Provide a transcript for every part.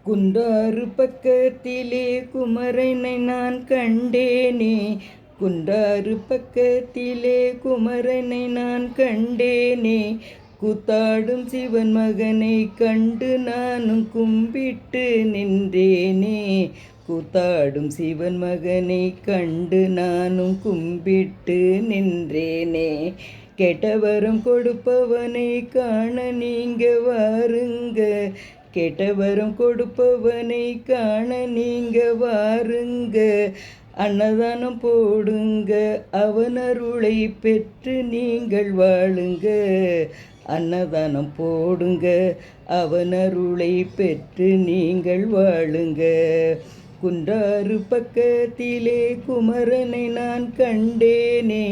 குன்றாறு பக்கத்திலே குமரனை நான் கண்டேனே. குன்றாறு பக்கத்திலே குமரனை நான் கண்டேனே. கூத்தாடும் சிவன் மகனை கண்டு நானும் கும்பிட்டு நின்றேனே. கூத்தாடும் சிவன் மகனை கண்டு நானும் கும்பிட்டு நின்றேனே. கெட்டவரம் கொடுப்பவனை காண நீங்க வாருங்க. கெட்டவரம் கொடுப்பவனை காண நீங்க வாருங்க. அன்னதானம் போடுங்க, அவன் அருளை பெற்று நீங்கள் வாழுங்க. அன்னதானம் போடுங்க, அவன் அருளை பெற்று நீங்கள் வாழுங்க. குன்றாறு பக்கத்திலே குமரனை நான் கண்டேனே.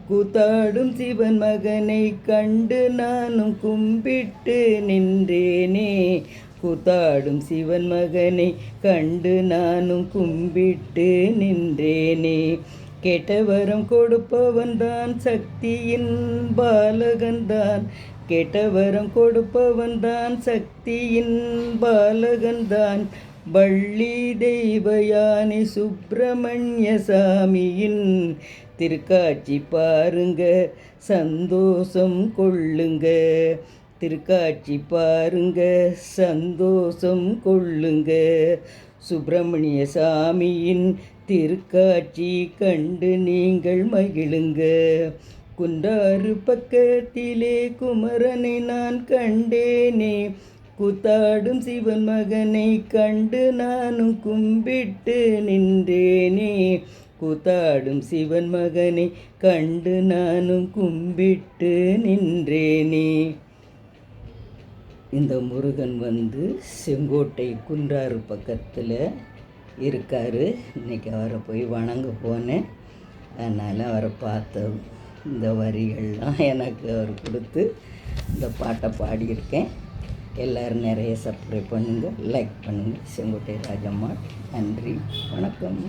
கூத்தாடும் சிவன் மகனை கண்டு நானும் கும்பிட்டு நின்றேனே. கூத்தாடும் சிவன் மகனை கண்டு நானும் கும்பிட்டு நின்றேனே. கெட்டவரம் கொடுப்பவன் தான் சக்தியின் பாலகன்தான். கெட்டவரம் கொடுப்பவன் தான் சக்தியின் பாலகன்தான். வள்ளி தெய்வயானி சுப்பிரமணிய சாமியின் திருக்காட்சி பாருங்க, சந்தோஷம் கொள்ளுங்க. திருக்காட்சி பாருங்க, சந்தோஷம் கொள்ளுங்க. சுப்பிரமணிய சாமியின் திருக்காட்சி கண்டு நீங்கள் மகிழுங்க. குன்றாறு பக்கத்திலே குமரனை நான் கண்டேனே. கூத்தாடும் சிவன் மகனை கண்டு நானும் கும்பிட்டு நின்றேனே. கூத்தாடும் சிவன் மகனை கண்டு நானும் கும்பிட்டு நின்றேனே. இந்த முருகன் செங்கோட்டை குன்றாறு பக்கத்தில் இருக்கார். இன்றைக்கி அவரை போய் வணங்க போனேன். அதனால் அவரை பார்த்த இந்த வரிகள்லாம் எனக்கு அவர் கொடுத்து இந்த பாட்டை பாடியிருக்கேன். எல்லோரும் நிறைய சப்ஸ்கிரைப் பண்ணுங்கள், லைக் பண்ணுங்கள். செங்கோட்டை ராஜம்மா. நன்றி, வணக்கம்.